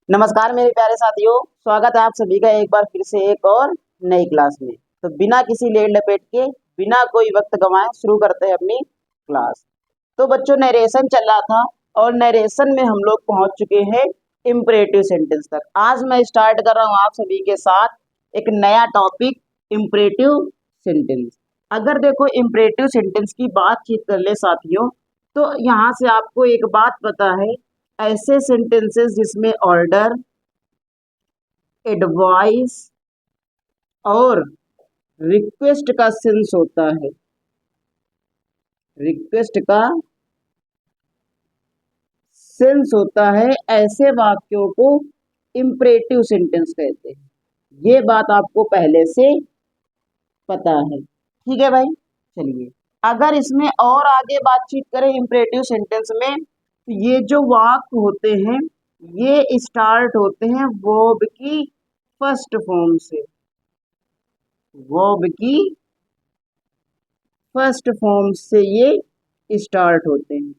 नमस्कार मेरे प्यारे साथियों, स्वागत है आप सभी का एक बार फिर से एक और नई क्लास में। तो बिना किसी लेट लपेट के, बिना कोई वक्त गंवाए शुरू करते हैं अपनी क्लास। तो बच्चों, नरेशन चल रहा था और नरेशन में हम लोग पहुंच चुके हैं इम्परेटिव सेंटेंस तक। आज मैं स्टार्ट कर रहा हूं आप सभी के साथ एक नया टॉपिक, इम्परेटिव सेंटेंस। अगर देखो इम्परेटिव सेंटेंस की बातचीत कर ले साथियों, तो यहाँ से आपको एक बात पता है, ऐसे सेंटेंसेस जिसमें ऑर्डर, एडवाइस और रिक्वेस्ट का सेंस होता है, रिक्वेस्ट का सेंस होता है, ऐसे वाक्यों को इम्परेटिव सेंटेंस कहते हैं। ये बात आपको पहले से पता है, ठीक है भाई। चलिए, अगर इसमें और आगे बातचीत करें इम्परेटिव सेंटेंस में, तो ये जो वाक्य होते हैं ये स्टार्ट होते हैं वर्ब की फर्स्ट फॉर्म से, वर्ब की फर्स्ट फॉर्म से ये स्टार्ट होते हैं।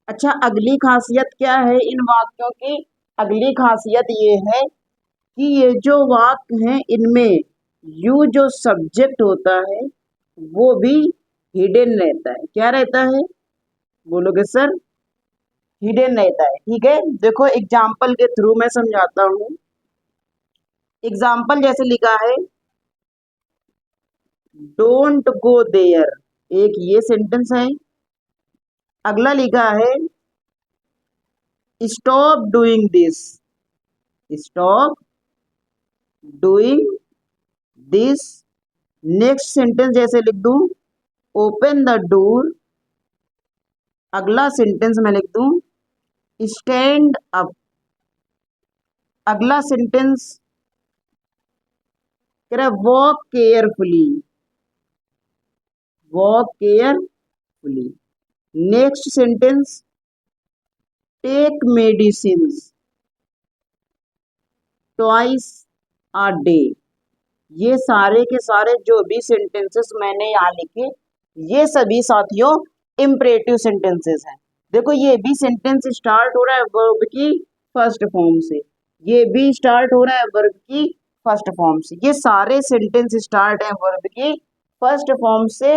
अच्छा, अगली खासियत क्या है इन वाक्यों की? अगली खासियत ये है कि ये जो वाक्य हैं इनमें यू जो सब्जेक्ट होता है वो भी हिडन रहता है। क्या रहता है? बोलोगे सर? हिडन रहता है, ठीक है। देखो एग्जाम्पल के थ्रू मैं समझाता हूँ। एग्जाम्पल जैसे लिखा है, डोंट गो देयर, एक ये सेंटेंस है। अगला लिखा है, stop doing this, stop doing this. Next sentence जैसे लिख दूं, ओपन द डोर। अगला सेंटेंस मैं लिख दूं, स्टैंड अप। अगला सेंटेंस कह रहा है walk carefully, walk carefully. Next sentence, take medicines twice a day. ये सारे के सारे जो भी सेंटेंसेस मैंने यहाँ लिखे, ये सभी साथियों इम्परेटिव सेंटेंसेस हैं। देखो ये भी सेंटेंस स्टार्ट हो रहा है वर्ब की फर्स्ट फॉर्म से, ये भी स्टार्ट हो रहा है वर्ब की फर्स्ट फॉर्म से। ये सारे सेंटेंस स्टार्ट है वर्ब की फर्स्ट फॉर्म से,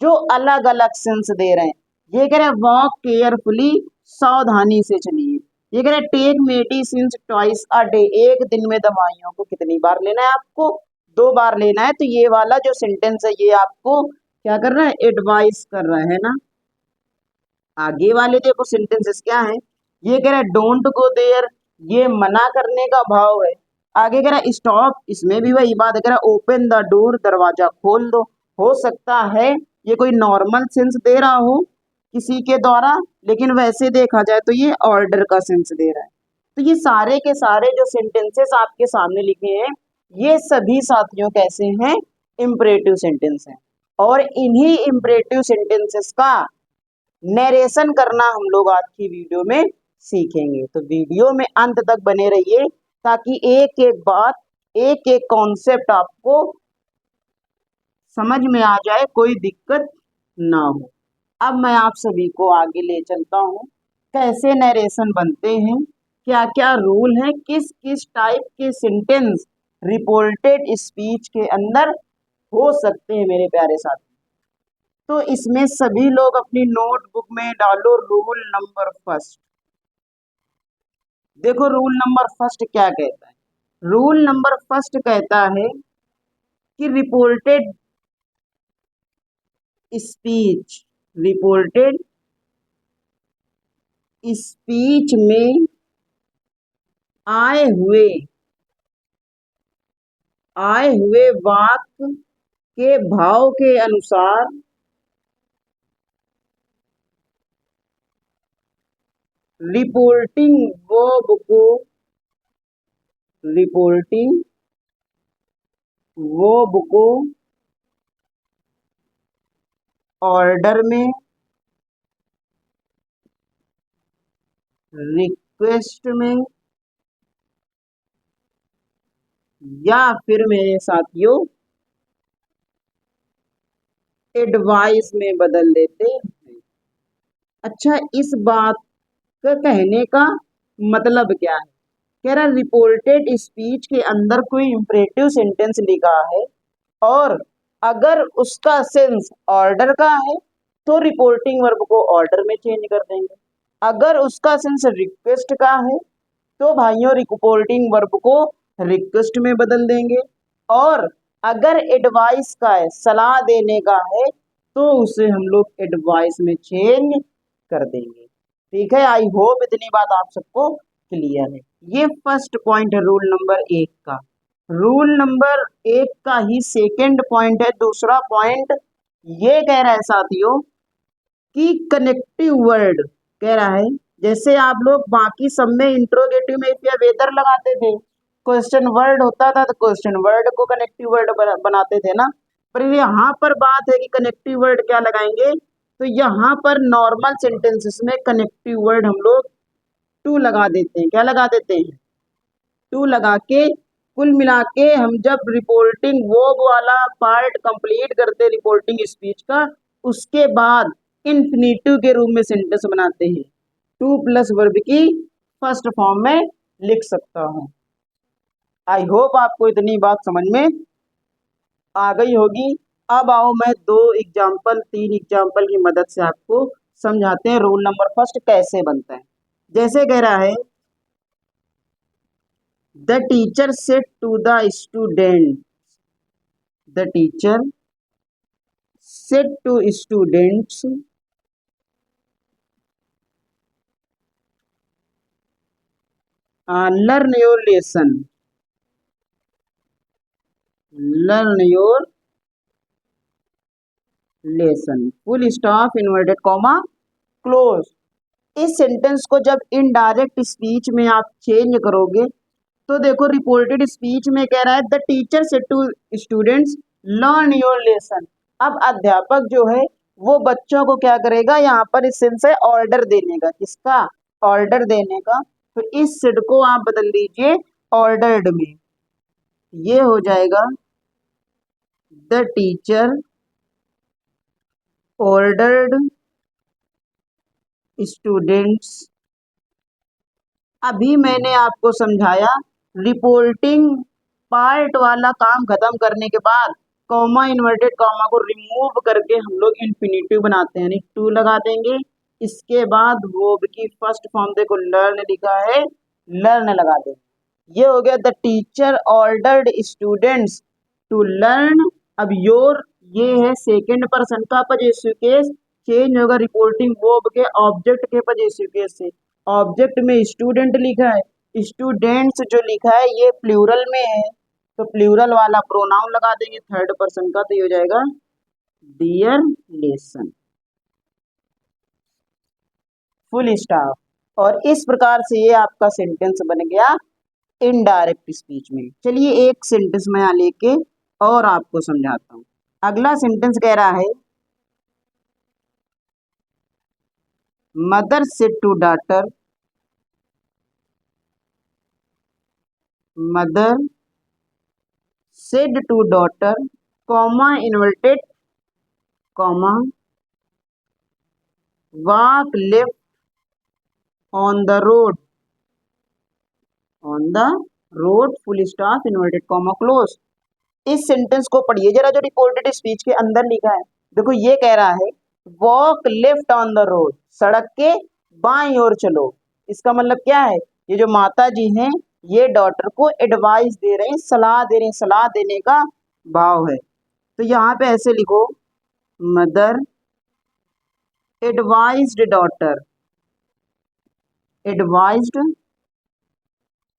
जो अलग अलग सेंस दे रहे हैं। ये कह रहे हैं वॉक केयरफुली, सावधानी से चलिए। ये कह रहे हैं take medicine twice a day, एक दिन में दवाइयों को कितनी बार लेना है? आपको 2 बार लेना है। तो ये वाला जो सेंटेंस है ये आपको क्या कर रहा है? एडवाइस कर रहा है ना। आगे वाले देखो सेंटेंसेस क्या है, ये कह रहा है डोंट गो देयर, ये मना करने का भाव है। आगे कह रहा है स्टॉप, इसमें भी वही बात है, कह रहा है ओपन द डोर, दरवाजा खोल दो। हो सकता है ये कोई नॉर्मल सेंस दे रहा हो किसी के द्वारा, लेकिन वैसे देखा जाए तो ये ऑर्डर का सेंस दे रहा है। तो ये सारे के सारे जो सेंटेंसेस आपके सामने लिखे हैं, ये सभी साथियों कैसे हैं? इम्परेटिव सेंटेंस हैं। और इन्हीं इम्परेटिव सेंटेंसेस का नरेशन करना हम लोग आज की वीडियो में सीखेंगे। तो वीडियो में अंत तक बने रहिए, ताकि एक एक बात, एक एक कॉन्सेप्ट आपको समझ में आ जाए, कोई दिक्कत ना हो। अब मैं आप सभी को आगे ले चलता हूँ, कैसे नरेशन बनते हैं, क्या क्या रूल है, किस किस टाइप के सेंटेंस रिपोर्टेड स्पीच के अंदर हो सकते हैं मेरे प्यारे साथी। तो इसमें सभी लोग अपनी नोटबुक में डालो रूल नंबर फर्स्ट। देखो रूल नंबर फर्स्ट क्या कहता है? रूल नंबर फर्स्ट कहता है कि रिपोर्टेड स्पीच, रिपोर्टेड स्पीच में आए हुए वाक्य के भाव के अनुसार रिपोर्टिंग वर्ब को, रिपोर्टिंग वर्ब को ऑर्डर में, रिक्वेस्ट में, या फिर मेरे साथियों एडवाइस में बदल देते हैं। अच्छा, इस बात का कहने का मतलब क्या है? कह रहा रिपोर्टेड स्पीच के अंदर कोई इंपरेटिव सेंटेंस लिखा है और अगर उसका सेंस ऑर्डर का है तो रिपोर्टिंग वर्ब को ऑर्डर में चेंज कर देंगे। अगर उसका सेंस रिक्वेस्ट का है तो भाइयों रिपोर्टिंग वर्ब को रिक्वेस्ट में बदल देंगे। और अगर एडवाइस का है, सलाह देने का है, तो उसे हम लोग एडवाइस में चेंज कर देंगे। ठीक है, आई होप इतनी बात आप सबको क्लियर है। ये फर्स्ट पॉइंट है रूल नंबर 1 का। रूल नंबर 1 का ही सेकंड पॉइंट है। दूसरा पॉइंट ये कह रहा है साथियों कि कनेक्टिव वर्ड कह रहा है, जैसे आप लोग बाकी सब में इंट्रोगेटिव में इफ या वेदर लगाते थे, क्वेश्चन वर्ड होता था तो क्वेश्चन वर्ड को कनेक्टिव वर्ड बनाते थे ना, पर यहाँ पर बात है कि कनेक्टिव वर्ड क्या लगाएंगे, तो यहाँ पर नॉर्मल सेंटेंसेस में कनेक्टिव वर्ड हम लोग टू लगा देते हैं। क्या लगा देते हैं? टू लगा के कुल मिला के हम जब रिपोर्टिंग वर्ब वाला पार्ट कंप्लीट करते रिपोर्टिंग स्पीच का, उसके बाद इन्फिनेटिव के रूप में सेंटेंस बनाते हैं। टू प्लस वर्ब की फर्स्ट फॉर्म में लिख सकता हूं। आई होप आपको इतनी बात समझ में आ गई होगी। अब आओ मैं 3 एग्जाम्पल की मदद से आपको समझाते हैं रूल नंबर फर्स्ट कैसे बनता है। जैसे कह रहा है the teacher said to the student, the teacher said to students learn your lesson, learn your lesson, full stop, inverted comma, close। इस सेंटेंस को जब इनडायरेक्ट स्पीच में आप चेंज करोगे तो देखो रिपोर्टेड स्पीच में कह रहा है the teacher said to students learn your lesson. अब अध्यापक जो है वो बच्चों को क्या करेगा, यहाँ पर इस सेंस है ऑर्डर देने का। किसका? ऑर्डर देने का। तो इस सेड को आप बदल दीजिए ऑर्डर्ड में, ये हो जाएगा द टीचर ऑर्डर्ड स्टूडेंट्स। अभी मैंने आपको समझाया रिपोर्टिंग पार्ट वाला काम खत्म करने के बाद कॉमा इन्वर्टेड कॉमा को रिमूव करके हम लोग इन्फिनिटिव बनाते हैं, यानी टू लगा देंगे। इसके बाद वर्ब की फर्स्ट फॉर्म देखो लर्न लिखा है, लर्न लगा देंगे। ये हो गया the teacher ordered students to learn. अब योर ये है सेकेंड पर्सन का पजेसिव केस, चेंज होगा रिपोर्टिंग वर्ब के ऑब्जेक्ट के पजेसिव केस से। ऑब्जेक्ट में स्टूडेंट लिखा है, स्टूडेंट्स जो लिखा है ये प्लूरल में है, तो प्लूरल वाला प्रोनाउन लगा देंगे थर्ड पर्सन का, तो ये हो जाएगा डियर लेसन, फुल स्टॉप। और इस प्रकार से ये आपका सेंटेंस बन गया इनडायरेक्ट स्पीच में। चलिए एक सेंटेंस मैं यहाँ लेके और आपको समझाता हूँ। अगला सेंटेंस कह रहा है mother said to daughter, mother said to daughter, comma inverted comma, walk left on the road, on the road, full stop, inverted comma, close. इस सेंटेंस को पढ़िए जरा जो रिपोर्टेड स्पीच के अंदर लिखा है। देखो ये कह रहा है walk left on the road, सड़क के बाईं ओर चलो। इसका मतलब क्या है, ये जो माता जी हैं ये डॉटर को एडवाइस दे रहे हैं, सलाह दे रहे हैं, सलाह देने का भाव है। तो यहाँ पे ऐसे लिखो mother advised daughter, advised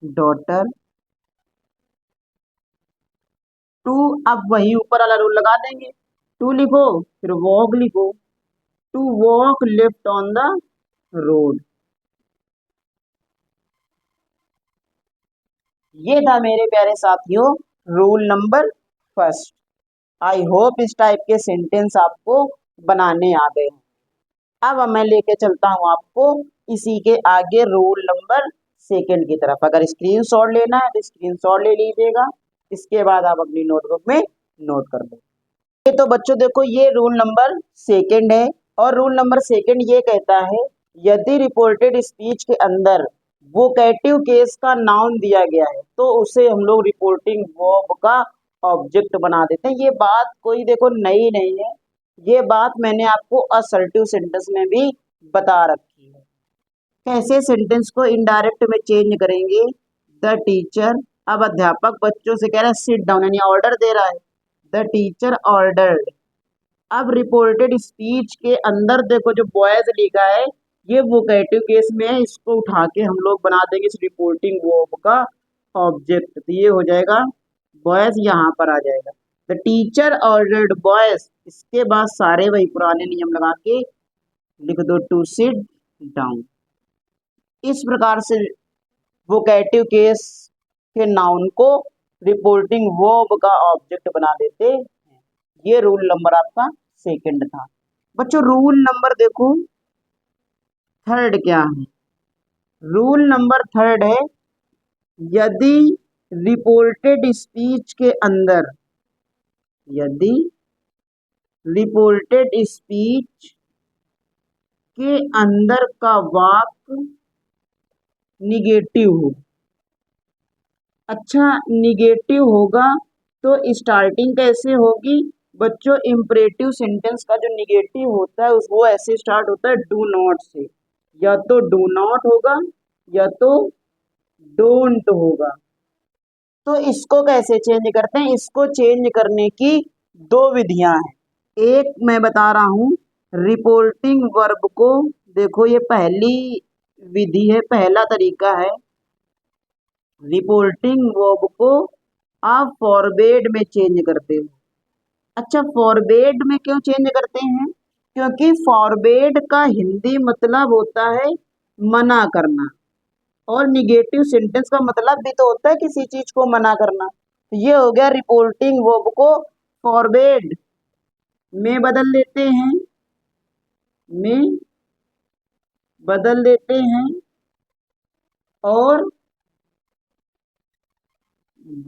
daughter to, अब वही ऊपर वाला रूल लगा देंगे, टू लिखो फिर वॉक लिखो, to walk left on the road. ये था मेरे प्यारे साथियों rule number first. I hope इस टाइप के सेंटेंस आपको बनाने आ गए। अब मैं लेके चलता हूं आपको इसी के आगे रूल नंबर सेकंड की तरफ। अगर स्क्रीनशॉट लेना है तो स्क्रीनशॉट ले लीजिएगा, इसके बाद आप अपनी नोटबुक में नोट कर लो। ये तो बच्चों देखो ये रूल नंबर सेकंड है, और रूल नंबर सेकंड ये कहता है यदि रिपोर्टेड स्पीच के अंदर वोकेटिव केस का नाउन दिया गया है तो उसे हम लोग रिपोर्टिंग वर्ब का ऑब्जेक्ट बना देते हैं। ये बात कोई देखो नई नहीं है, ये बात मैंने आपको असर्टिव सेंटेंस में भी बता रखी है। कैसे सेंटेंस को इनडायरेक्ट में चेंज करेंगे? द टीचर, अब अध्यापक बच्चों से कह रहा है सिट डाउन, यानी ऑर्डर दे रहा है। The teacher ordered. अब रिपोर्टेड स्पीच के अंदर देखो जो बॉयज लिखा है ये वोकेटिव केस में है, इसको उठा के हम लोग बना देंगे इस रिपोर्टिंग वर्ब का ऑब्जेक्ट, तो ये हो जाएगा बॉयज, यहाँ पर आ जाएगा द टीचर ऑर्डर्ड बॉयज। इसके बाद सारे वही पुराने नियम लगा के लिख दो टू सिट डाउन। इस प्रकार से वोकेटिव केस के नाउन को रिपोर्टिंग वर्ब का ऑब्जेक्ट बना देते हैं। ये रूल नंबर आपका सेकंड था। बच्चों रूल नंबर देखो थर्ड क्या है? रूल नंबर थर्ड है यदि रिपोर्टेड स्पीच के अंदर, यदि रिपोर्टेड स्पीच के अंदर का वाक्य निगेटिव हो। अच्छा निगेटिव होगा तो स्टार्टिंग कैसे होगी बच्चों? इम्परेटिव सेंटेंस का जो निगेटिव होता है वो ऐसे स्टार्ट होता है डू नॉट से, या तो डू नॉट होगा या तो डोंट होगा। तो इसको कैसे चेंज करते हैं? इसको चेंज करने की दो विधियां हैं। एक मैं बता रहा हूं रिपोर्टिंग वर्ब को, देखो ये पहली विधि है, पहला तरीका है। रिपोर्टिंग वर्ब को आप फॉरवर्ड में चेंज करते हो। अच्छा फॉरवर्ड में क्यों चेंज करते हैं? क्योंकि फॉरवर्ड का हिंदी मतलब होता है मना करना, और निगेटिव सेंटेंस का मतलब भी तो होता है किसी चीज को मना करना। तो ये हो गया रिपोर्टिंग वर्ब को फॉरवर्ड में बदल देते हैं, में बदल देते हैं और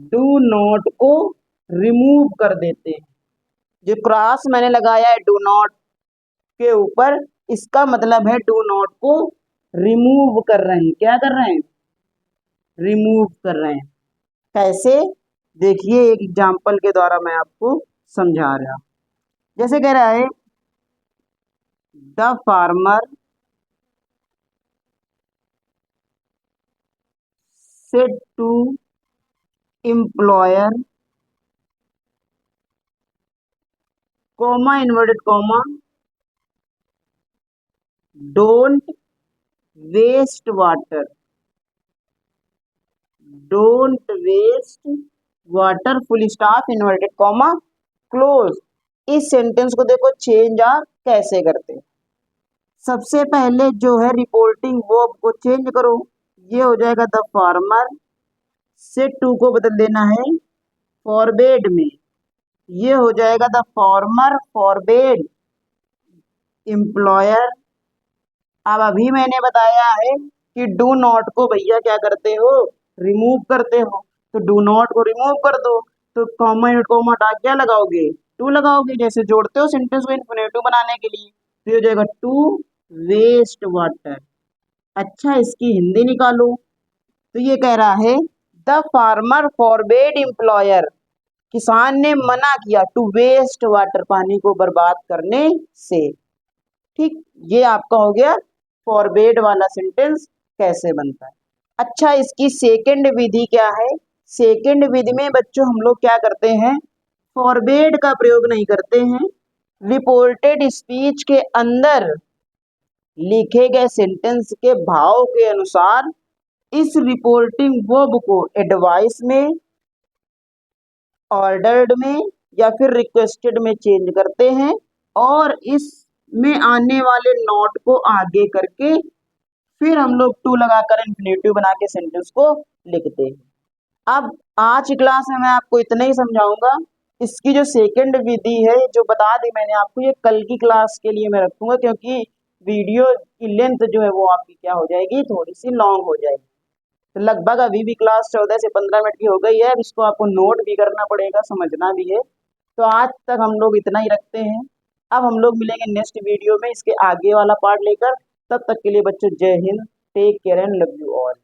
डू नॉट को रिमूव कर देते हैं। जो क्रॉस मैंने लगाया है डू नॉट के ऊपर, इसका मतलब है डू नॉट को रिमूव कर रहे हैं। क्या कर रहे हैं? रिमूव कर रहे हैं। कैसे? देखिए एक एग्जांपल के द्वारा मैं आपको समझा रहा हूं। जैसे कह रहा है the farmer said to employer, comma inverted comma, don't waste water, don't waste water full stop inverted comma close. इस सेंटेंस को देखो चेंज आप कैसे करते हैं। सबसे पहले जो है रिपोर्टिंग वर्ब को चेंज करो, ये हो जाएगा द फार्मर से टू को बदल देना है फॉरवर्ड में, ये हो जाएगा द फार्मर फॉरवर्ड एम्प्लॉयर। अब अभी मैंने बताया है कि डू नॉट को भैया क्या करते हो? रिमूव करते हो। तो डू नॉट को रिमूव कर दो, तो कॉमा कॉमा हटा क्या लगाओगे? टू लगाओगे, जैसे जोड़ते हो सेंटेंस को इन्फिनेटिव बनाने के लिए। तो ये हो जाएगा टू वेस्ट वाटर। अच्छा इसकी हिंदी निकालो, तो ये कह रहा है द फार्मर फॉरबेड एम्प्लॉयर, किसान ने मना किया टू वेस्ट वाटर, पानी को बर्बाद करने से। ठीक, ये आपका हो गया फॉरबेड वाला सेंटेंस कैसे बनता है। अच्छा इसकी सेकंड विधि क्या है? सेकंड विधि में बच्चों हम लोग क्या करते हैं? फॉरबेड का प्रयोग नहीं करते हैं। रिपोर्टेड स्पीच के अंदर लिखे गए सेंटेंस के भाव के अनुसार इस रिपोर्टिंग वर्ब को एडवाइस में, ऑर्डर्ड में या फिर रिक्वेस्टेड में चेंज करते हैं, और इसमें आने वाले नॉट को आगे करके फिर हम लोग टू लगाकर इन्फिनेटिव बना के सेंटेंस को लिखते हैं। अब आज की क्लास में मैं आपको इतना ही समझाऊंगा। इसकी जो सेकंड विधि है जो बता दी मैंने आपको, ये कल की क्लास के लिए मैं रखूंगा, क्योंकि वीडियो की लेंथ जो है वो आपकी क्या हो जाएगी, थोड़ी सी लॉन्ग हो जाएगी। तो लगभग अभी भी क्लास 14 से 15 मिनट की हो गई है। अब इसको आपको नोट भी करना पड़ेगा, समझना भी है। तो आज तक हम लोग इतना ही रखते हैं। अब हम लोग मिलेंगे नेक्स्ट वीडियो में इसके आगे वाला पार्ट लेकर। तब तक के लिए बच्चों जय Hind, take care and love you all.